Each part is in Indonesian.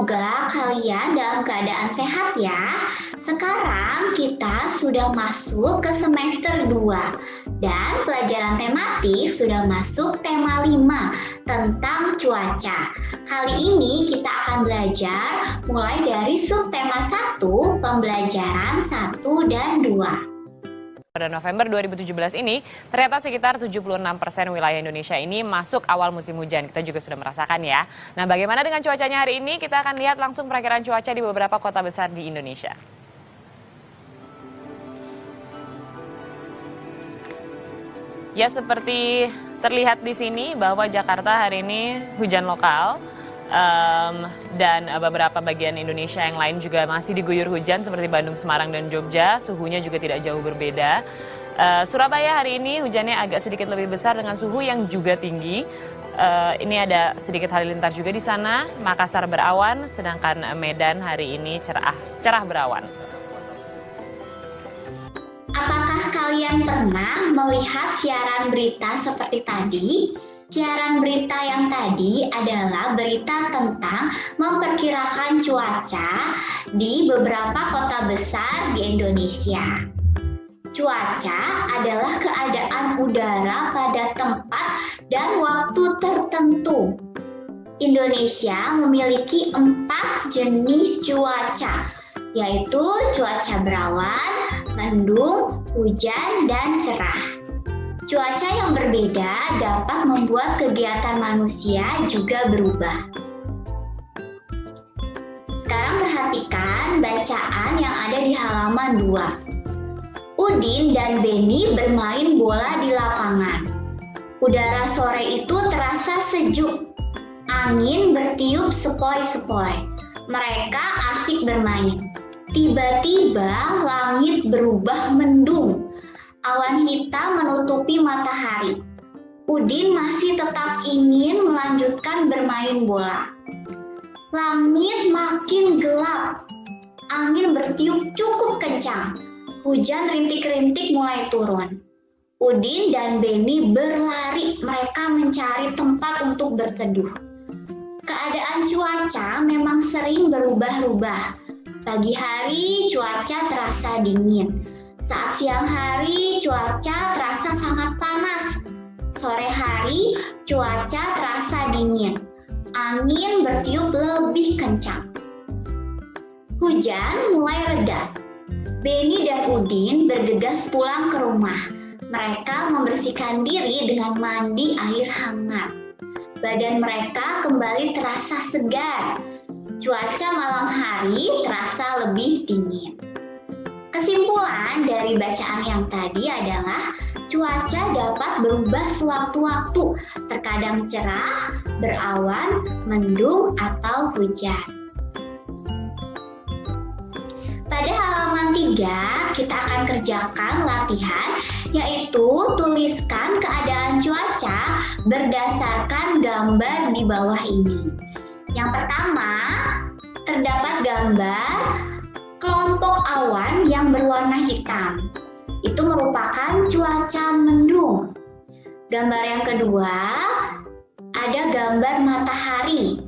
Semoga kalian dalam keadaan sehat ya. Sekarang kita sudah masuk ke semester 2 dan pelajaran tematik sudah masuk tema 5 tentang cuaca. Kali ini kita akan belajar mulai dari subtema 1, pembelajaran 1 dan 2. Pada November 2017 ini, ternyata sekitar 76% wilayah Indonesia ini masuk awal musim hujan. Kita juga sudah merasakan ya. Nah, bagaimana dengan cuacanya hari ini? Kita akan lihat langsung perakiraan cuaca di beberapa kota besar di Indonesia. Ya, seperti terlihat di sini bahwa Jakarta hari ini hujan lokal. Dan beberapa bagian Indonesia yang lain juga masih diguyur hujan seperti Bandung, Semarang, dan Jogja. Suhunya juga tidak jauh berbeda. Surabaya hari ini hujannya agak sedikit lebih besar dengan suhu yang juga tinggi. Ini ada sedikit halilintar juga di sana. Makassar berawan, sedangkan Medan hari ini cerah berawan. Apakah kalian pernah melihat siaran berita seperti tadi? Siaran berita yang tadi adalah berita tentang memperkirakan cuaca di beberapa kota besar di Indonesia. Cuaca adalah keadaan udara pada tempat dan waktu tertentu. Indonesia memiliki 4 jenis cuaca, yaitu cuaca berawan, mendung, hujan, dan cerah. Cuaca yang berbeda dapat membuat kegiatan manusia juga berubah. Sekarang perhatikan bacaan yang ada di halaman 2. Udin dan Beni bermain bola di lapangan. Udara sore itu terasa sejuk. Angin bertiup sepoi-sepoi. Mereka asik bermain. Tiba-tiba langit berubah mendung. Awan hitam menutupi matahari. Udin masih tetap ingin melanjutkan bermain bola. Langit makin gelap. Angin bertiup cukup kencang. Hujan rintik-rintik mulai turun. Udin dan Beni berlari. Mereka mencari tempat untuk berteduh. Keadaan cuaca memang sering berubah-ubah. Pagi hari cuaca terasa dingin. Saat siang hari, cuaca terasa sangat panas. Sore hari, cuaca terasa dingin. Angin bertiup lebih kencang. Hujan mulai reda. Beni dan Udin bergegas pulang ke rumah. Mereka membersihkan diri dengan mandi air hangat. Badan mereka kembali terasa segar. Cuaca malam hari terasa lebih dingin. Kesimpulan dari bacaan yang tadi adalah cuaca dapat berubah sewaktu-waktu, terkadang cerah, berawan, mendung, atau hujan. Pada halaman 3, kita akan kerjakan latihan, yaitu tuliskan keadaan cuaca berdasarkan gambar di bawah ini. Yang pertama, terdapat gambar kelompok awan yang berwarna hitam. Itu merupakan cuaca mendung. Gambar yang kedua, ada gambar matahari.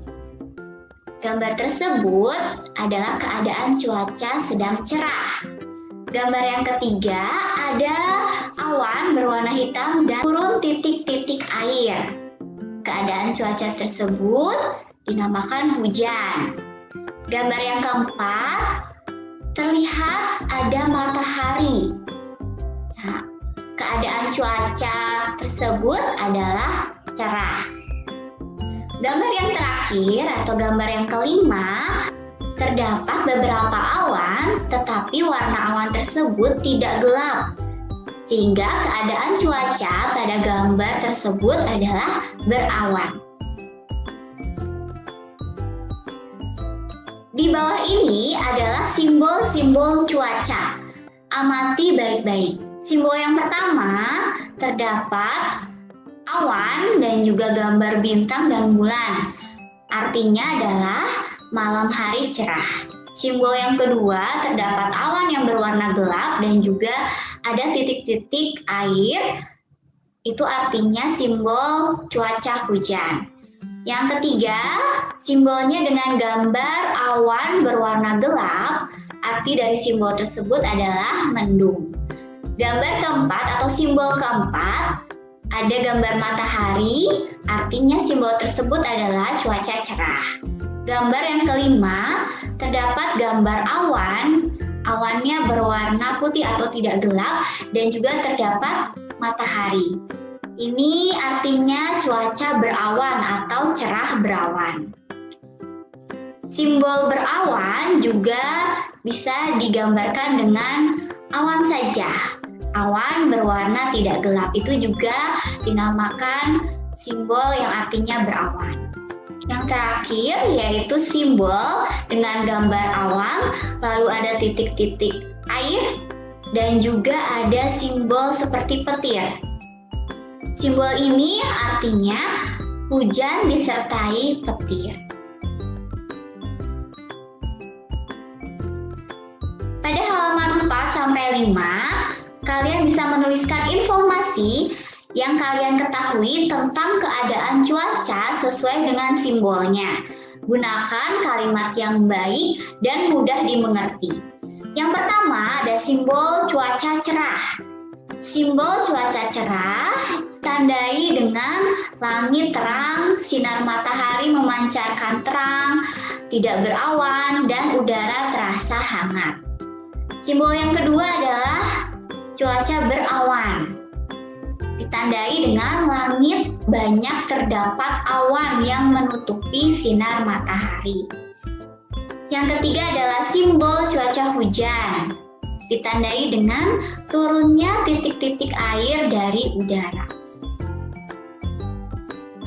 Gambar tersebut adalah keadaan cuaca sedang cerah. Gambar yang ketiga, ada awan berwarna hitam dan turun titik-titik air. Keadaan cuaca tersebut dinamakan hujan. Gambar yang keempat, terlihat ada matahari. Nah, keadaan cuaca tersebut adalah cerah. Gambar yang terakhir atau gambar yang kelima, terdapat beberapa awan, tetapi warna awan tersebut tidak gelap. Sehingga keadaan cuaca pada gambar tersebut adalah berawan. Di bawah ini adalah simbol-simbol cuaca. Amati baik-baik. Simbol yang pertama terdapat awan dan juga gambar bintang dan bulan. Artinya adalah malam hari cerah. Simbol yang kedua terdapat awan yang berwarna gelap dan juga ada titik-titik air. Itu artinya simbol cuaca hujan. Yang ketiga, simbolnya dengan gambar awan berwarna gelap, arti dari simbol tersebut adalah mendung. Gambar keempat atau simbol keempat, ada gambar matahari, artinya simbol tersebut adalah cuaca cerah. Gambar yang kelima, terdapat gambar awan, awannya berwarna putih atau tidak gelap, dan juga terdapat matahari. Ini artinya cuaca berawan atau cerah berawan. Simbol berawan juga bisa digambarkan dengan awan saja. Awan berwarna tidak gelap itu juga dinamakan simbol yang artinya berawan. Yang terakhir yaitu simbol dengan gambar awan, lalu ada titik-titik air, dan juga ada simbol seperti petir. Simbol ini artinya hujan disertai petir. Pada halaman 4-5, kalian bisa menuliskan informasi yang kalian ketahui tentang keadaan cuaca sesuai dengan simbolnya. Gunakan kalimat yang baik dan mudah dimengerti. Yang pertama ada simbol cuaca cerah. Simbol cuaca cerah tandai dengan langit terang, sinar matahari memancarkan terang, tidak berawan, dan udara terasa hangat. Simbol yang kedua adalah cuaca berawan. Ditandai dengan langit banyak terdapat awan yang menutupi sinar matahari. Yang ketiga adalah simbol cuaca hujan. Ditandai dengan turunnya titik-titik air dari udara.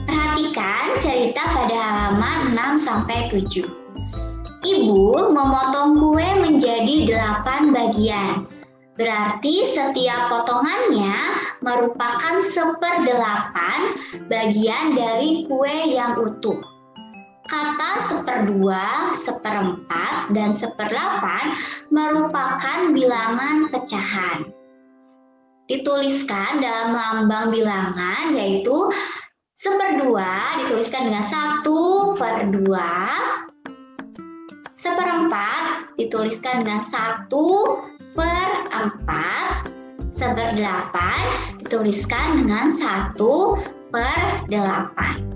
Perhatikan cerita pada halaman 6-7. Ibu memotong kue menjadi 8 bagian. Berarti setiap potongannya merupakan 1/8 bagian dari kue yang utuh. Kata 1/2, 1/4, dan 1/8 merupakan bilangan pecahan. Dituliskan dalam lambang bilangan yaitu 1/2 dituliskan dengan 1/2, 1/4 dituliskan dengan 1/4, 1/8 dituliskan dengan 1/8.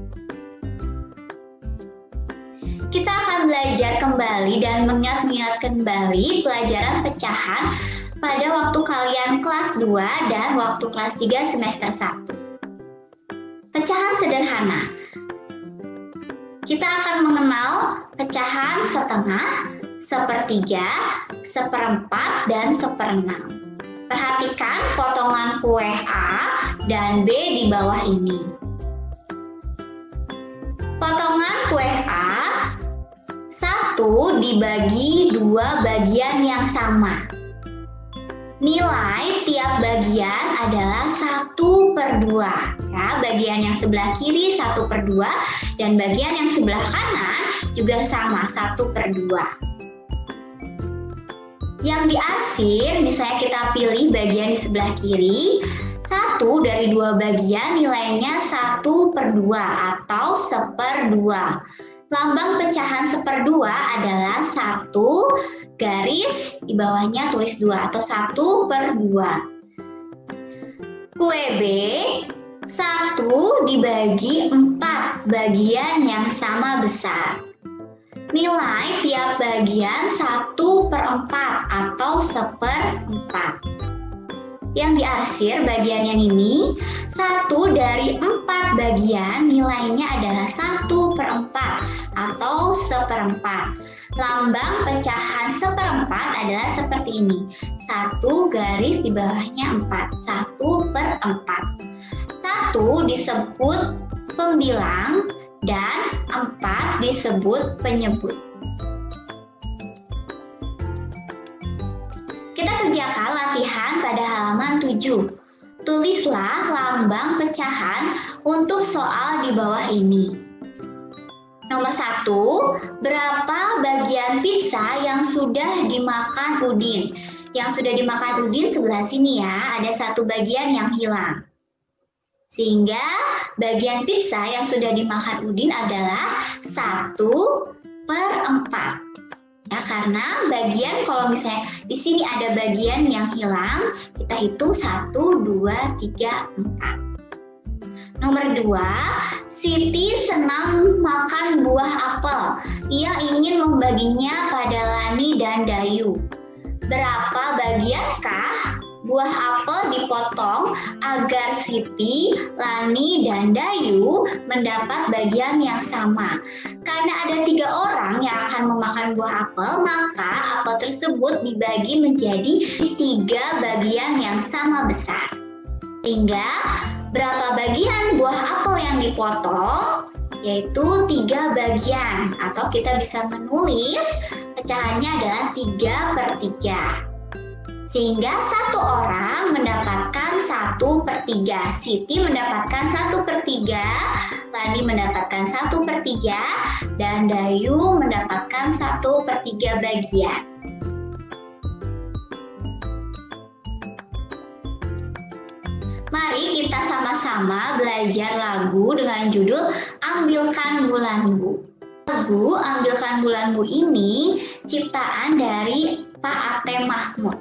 Kita akan belajar kembali dan mengingat kembali pelajaran pecahan pada waktu kalian kelas 2 dan waktu kelas 3 semester 1. Pecahan sederhana. Kita akan mengenal pecahan setengah, 1/3, 1/4, dan 1/6. Perhatikan potongan kue A dan B di bawah ini. Potongan kue A 1 dibagi 2 bagian yang sama. Nilai tiap bagian adalah 1/2. Ya, bagian yang sebelah kiri 1/2 dan bagian yang sebelah kanan juga sama 1/2. Yang diarsir, misalnya kita pilih bagian di sebelah kiri, 1 dari 2 bagian nilainya 1/2 atau 1/2. Lambang pecahan 1/2 adalah 1 garis di bawahnya tulis 2 atau 1/2. Kue B 1 dibagi 4 bagian yang sama besar. Nilai tiap bagian 1/4 atau 1/4. Yang diarsir bagian yang ini 1 dari 4 bagian nilainya adalah 1/4 atau 1/4. Lambang pecahan 1/4 adalah seperti ini. 1 garis di bawahnya 4, 1/4. 1 disebut pembilang dan 4 disebut penyebut. Kita kerjakan latihan pada halaman 7. Tulislah lambang pecahan untuk soal di bawah ini. Nomor 1, berapa bagian pizza yang sudah dimakan Udin? Yang sudah dimakan Udin sebelah sini ya, ada 1 bagian yang hilang. Sehingga bagian pizza yang sudah dimakan Udin adalah 1/4. Ya, karena bagian kalau misalnya di sini ada bagian yang hilang, kita hitung 1, 2, 3, 4. Nomor 2, Siti senang makan buah apel. Ia ingin membaginya pada Lani dan Dayu. Berapa bagiankah buah apel dipotong agar Siti, Lani, dan Dayu mendapat bagian yang sama? Karena ada 3 orang yang akan memakan buah apel, maka apel tersebut dibagi menjadi 3 bagian yang sama besar. Sehingga berapa bagian buah apel yang dipotong? Yaitu 3 bagian, atau kita bisa menulis pecahannya adalah 3/3. Sehingga satu orang mendapatkan 1/3. Siti mendapatkan 1/3, Lani mendapatkan 1/3, dan Dayu mendapatkan 1/3 bagian. Mari kita sama-sama belajar lagu dengan judul Ambilkan Bulanmu. Lagu Ambilkan Bulanmu ini ciptaan dari Pak Ate Mahmud.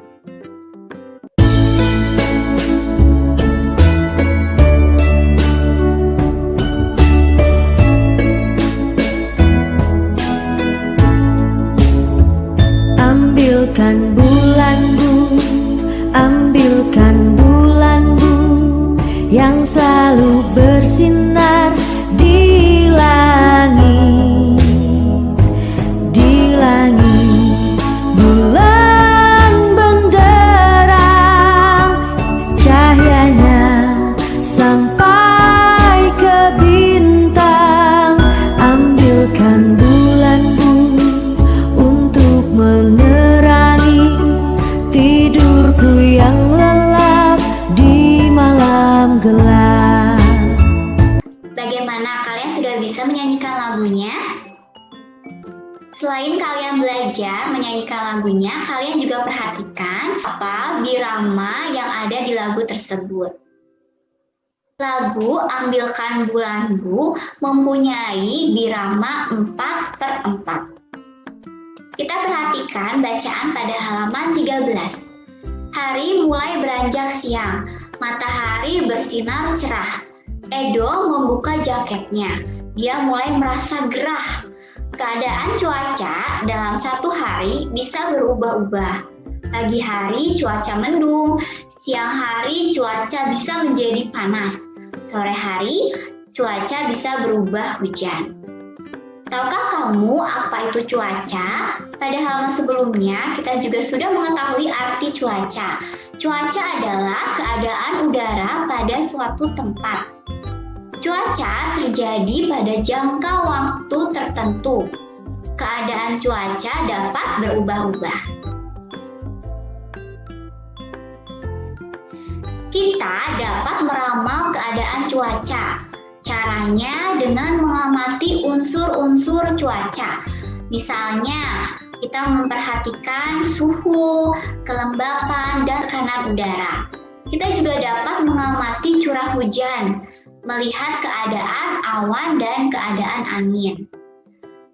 Ambilkan bulanmu, ambilkan bulanmu yang selalu bersinar di langit, di langit. Bulan benderang, cahayanya sampai ke bintang. Ambilkan bulanmu untuk menerangi tidurku yang lelap di malam gelap. Bagaimana, kalian sudah bisa menyanyikan lagunya? Selain kalian belajar menyanyikan lagunya, kalian juga perhatikan apa birama yang ada di lagu tersebut. Lagu Ambilkan Bulanmu mempunyai birama 4/4. Kita perhatikan bacaan pada halaman 13. Hari mulai beranjak siang, matahari bersinar cerah. Edo membuka jaketnya, dia mulai merasa gerah. Keadaan cuaca dalam satu hari bisa berubah-ubah. Pagi hari cuaca mendung, siang hari cuaca bisa menjadi panas, sore hari cuaca bisa berubah hujan. Tahukah kamu apa itu cuaca? Pada halaman sebelumnya, kita juga sudah mengetahui arti cuaca. Cuaca adalah keadaan udara pada suatu tempat. Cuaca terjadi pada jangka waktu tertentu. Keadaan cuaca dapat berubah-ubah. Kita dapat meramal keadaan cuaca. Caranya dengan mengamati unsur-unsur cuaca. Misalnya, kita memperhatikan suhu, kelembapan, dan tekanan udara. Kita juga dapat mengamati curah hujan, melihat keadaan awan dan keadaan angin.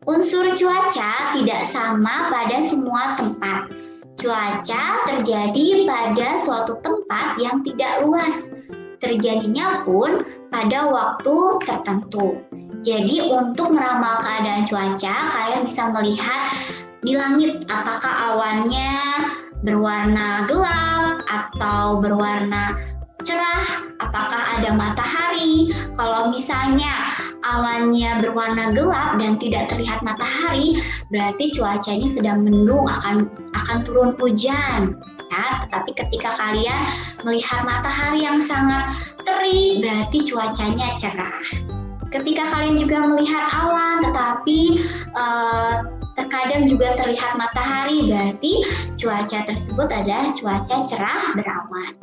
Unsur cuaca tidak sama pada semua tempat. Cuaca terjadi pada suatu tempat yang tidak luas. Terjadinya pun pada waktu tertentu. Jadi untuk meramal keadaan cuaca, kalian bisa melihat di langit apakah awannya berwarna gelap atau berwarna cerah, apakah ada matahari. Kalau misalnya awannya berwarna gelap dan tidak terlihat matahari, berarti cuacanya sedang mendung, akan turun hujan. Ya, tetapi ketika kalian melihat matahari yang sangat terik, berarti cuacanya cerah. Ketika kalian juga melihat awan, tetapi terkadang juga terlihat matahari, berarti cuaca tersebut adalah cuaca cerah berawan.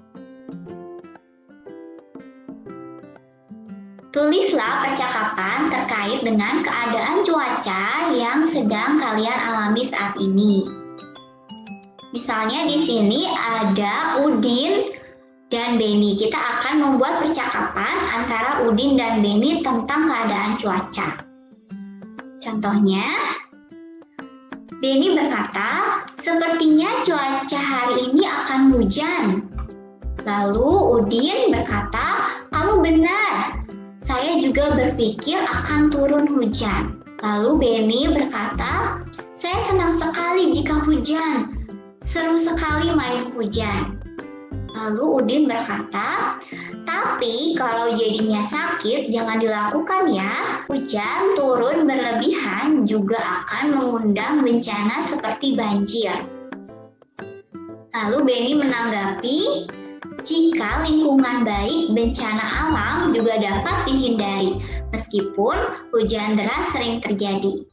Tulislah percakapan terkait dengan keadaan cuaca yang sedang kalian alami saat ini. Misalnya di sini ada Udin dan Beni. Kita akan membuat percakapan antara Udin dan Beni tentang keadaan cuaca. Contohnya, Beni berkata, "Sepertinya cuaca hari ini akan hujan." Lalu Udin berkata, "Kamu benar. Saya juga berpikir akan turun hujan." Lalu Beni berkata, "Saya senang sekali jika hujan. Seru sekali main hujan." Lalu Udin berkata, "Tapi kalau jadinya sakit, jangan dilakukan ya. Hujan turun berlebihan juga akan mengundang bencana seperti banjir." Lalu Beni menanggapi, "Jika lingkungan baik, bencana alam juga dapat dihindari, meskipun hujan deras sering terjadi."